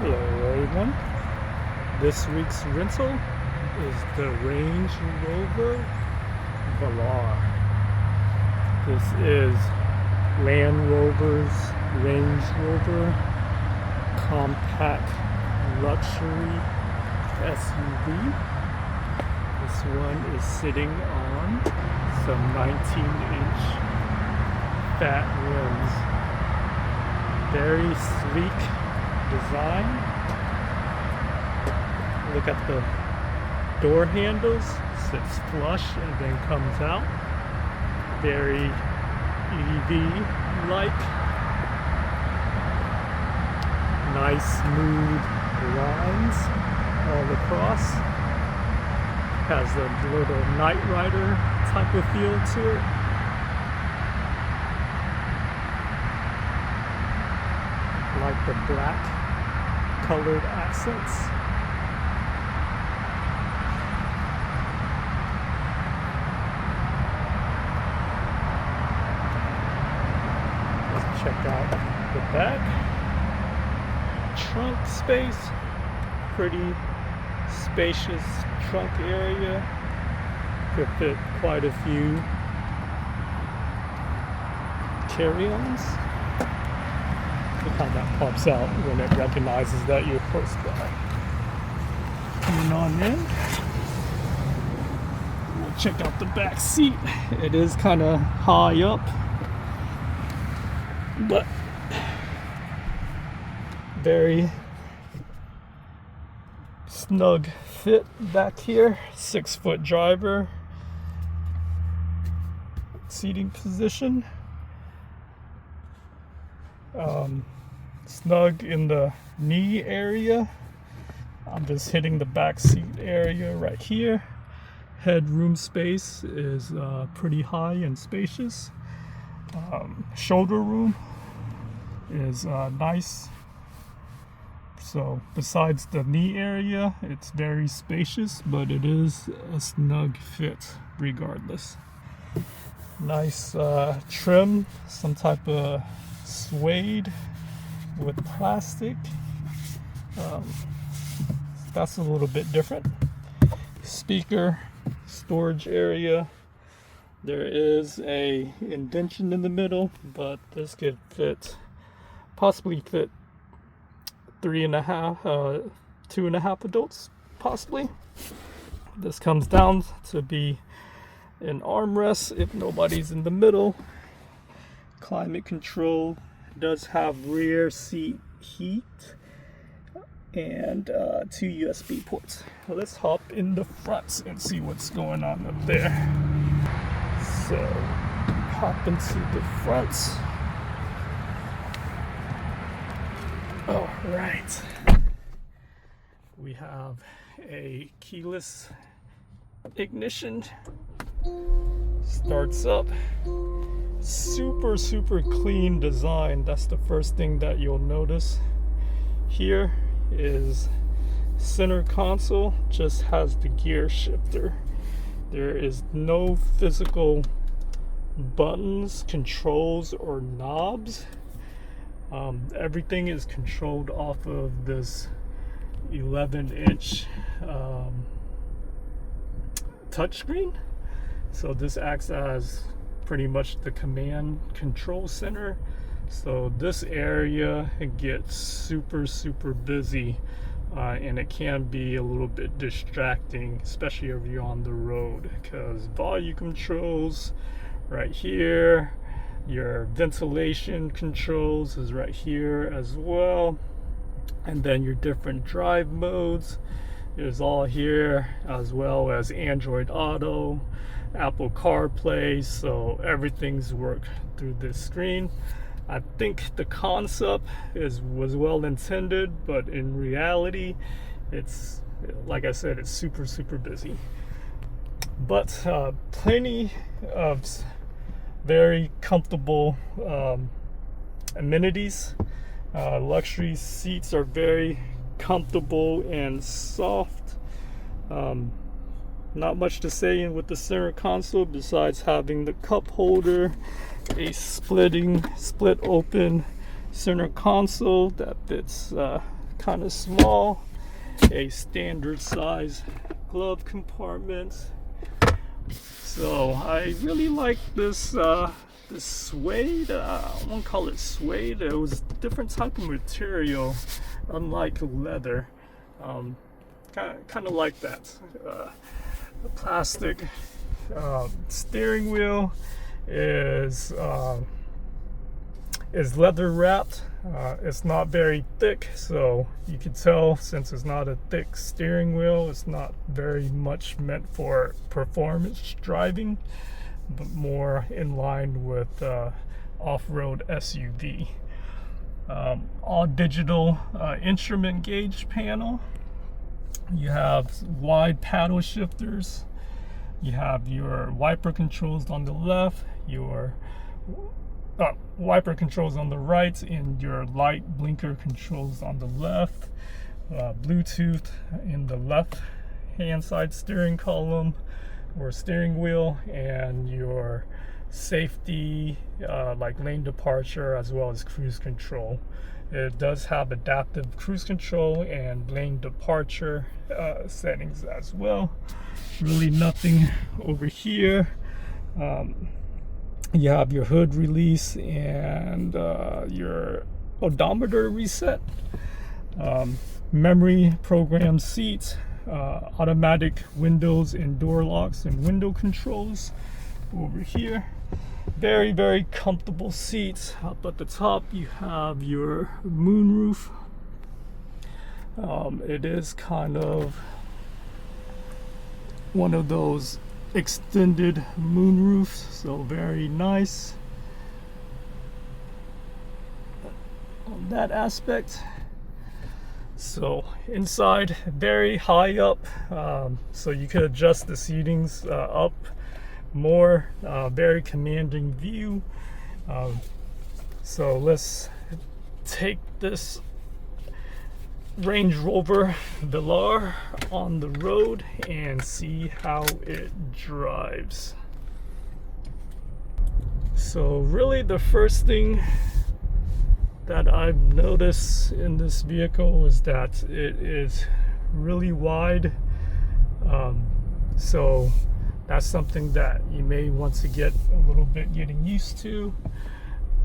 Hello everyone. This week's rental is the Range Rover Velar. This is Land Rover's Range Rover compact luxury SUV. This one is sitting on some 19-inch fat rims. Very sleek design. Look at the door handles, sits flush and then comes out. Very EV-like. Nice smooth lines all across. Has a little Knight Rider type of feel to it. Like the black colored accents. Let's check out the back. Trunk space, pretty spacious trunk area. Could fit quite a few carry-ons. Look how that pops out when it recognizes that you're close by. Coming on in. We'll check out the back seat. It is kind of high up, but very snug fit back here. 6-foot driver seating position. Snug in the knee area. I'm just hitting the back seat area right here. Headroom space is pretty high and spacious. Shoulder room is nice. So besides the knee area, it's very spacious, but it is a snug fit regardless. Nice trim, some type of suede with plastic. That's a little bit different. Speaker storage area. There is a indentation in the middle, but this could possibly fit 2.5 adults, possibly. This comes down to be an armrest if nobody's in the middle. Climate control, does have rear seat heat, and 2 USB ports. Let's hop in the front and see what's going on up there. So hop into the front. All right, we have a keyless ignition. Starts up. Super clean design. That's the first thing that you'll notice. Here is center console, just has the gear shifter. There is no physical buttons, controls, or knobs. Everything is controlled off of this 11-inch touchscreen. So this acts as pretty much the command control center. So this area gets super busy, and it can be a little bit distracting, especially if you're on the road, because volume controls right here, your ventilation controls is right here as well, and then your different drive modes is all here, as well as Android Auto, Apple CarPlay. So everything's worked through this screen. I think the concept was well intended, but in reality, it's, like I said, it's super busy. But plenty of very comfortable amenities. Luxury seats are very comfortable and soft. Not much to say with the center console besides having the cup holder, a split open center console that fits kind of small, a standard size glove compartment. So I really like this this suede. I won't call it suede. It was a different type of material, unlike leather. Kind of like that. The plastic steering wheel is leather wrapped. It's not very thick, so you can tell, since it's not a thick steering wheel, it's not very much meant for performance driving, but more in line with off-road SUV. All digital instrument gauge panel. You have wide paddle shifters. You have your wiper controls on the left, your wiper controls on the right, and your light blinker controls on the left. Bluetooth in the left hand side steering column or steering wheel, and your safety like lane departure as well as cruise control. It does have adaptive cruise control and lane departure settings as well. Really nothing over here. You have your hood release and your odometer reset, memory programmed seats, automatic windows and door locks and window controls over here. Very, very comfortable seats. Up at the top you have your moonroof. It is kind of one of those extended moonroofs, so very nice on that aspect. So inside, very high up, so you could adjust the seatings up more. Very commanding view. So let's take this Range Rover Velar on the road and see how it drives. So really the first thing that I've noticed in this vehicle is that it is really wide. So that's something that you may want to get a little bit getting used to.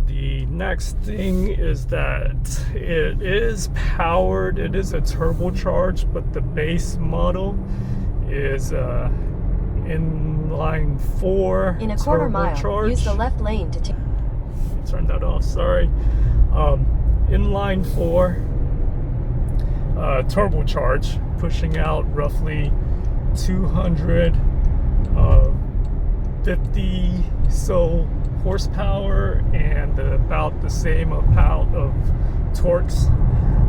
The next thing is that it is powered. It is a turbocharged, but the base model is inline 4 in a quarter mile. Use the left lane to turn that off. Sorry. Inline 4 turbocharged, pushing out roughly 250 so horsepower and about the same amount of torques.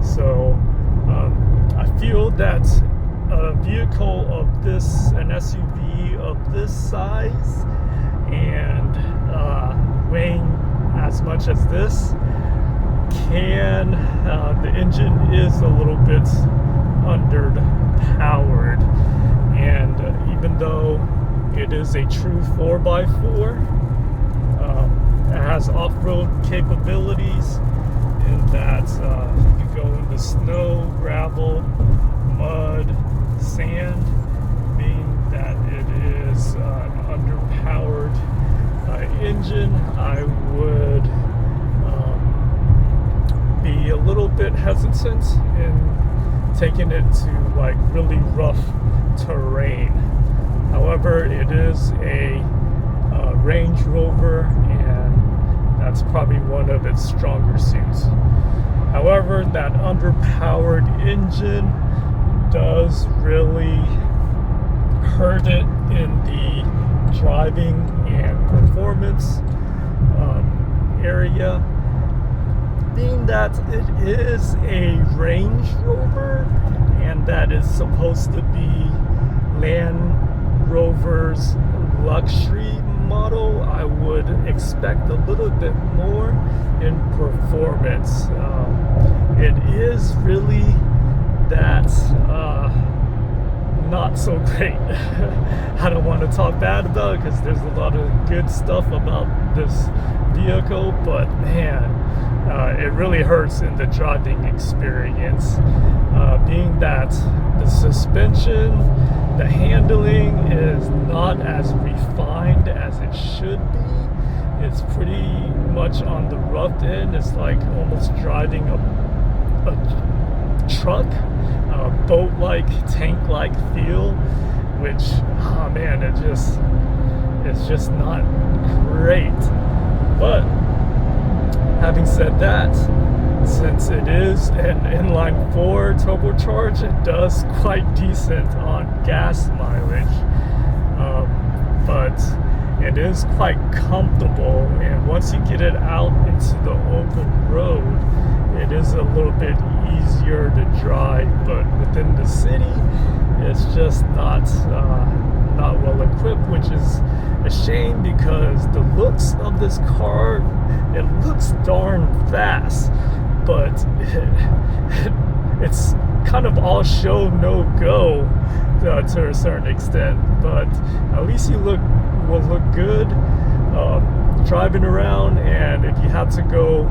So I feel that a vehicle of this, an SUV of this size and weighing as much as this, can the engine is a little bit underpowered, and even though it is a true 4x4, it has off-road capabilities in that you can go into snow, gravel, mud, sand. Being that it is an underpowered engine, I would be a little bit hesitant in taking it to like really rough terrain. However, it is a Range Rover, and that's probably one of its stronger suits. However, that underpowered engine does really hurt it in the driving and performance area. Being that it is a Range Rover and that is supposed to be Land Rover's luxury model, I would expect a little bit more in performance. It is really that not not so great. I don't want to talk bad about it because there's a lot of good stuff about this vehicle, but man, it really hurts in the driving experience. Being that the suspension, the handling is not as refined as it should be. It's pretty much on the rough end. It's like almost driving a truck, a boat-like, tank-like feel, which, oh man, it's just not great. But having said that, since it is an inline 4 turbocharged, it does quite decent on gas mileage. But it is quite comfortable, and once you get it out into the open road, it is a little bit easier to drive. But within the city, it's just not well equipped, which is a shame because the looks of this car, it looks darn fast, but it's kind of all show no go to a certain extent. But at least you will look good driving around, and if you have to go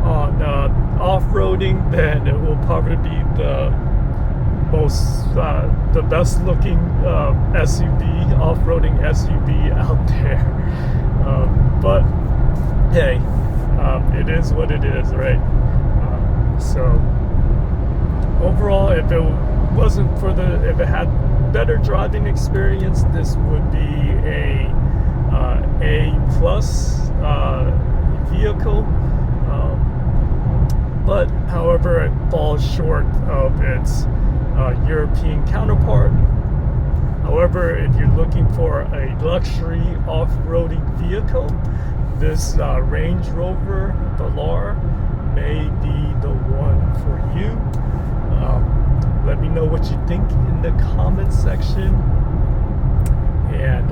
on off-roading, then it will probably be the best looking SUV, off-roading SUV out there. But hey, it is what it is, right? So overall, if it had better driving experience, this would be a plus vehicle. But however, it falls short of its European counterpart. However, if you're looking for a luxury off-roading vehicle, this Range Rover Velar may be the one for you. Let me know what you think in the comment section, and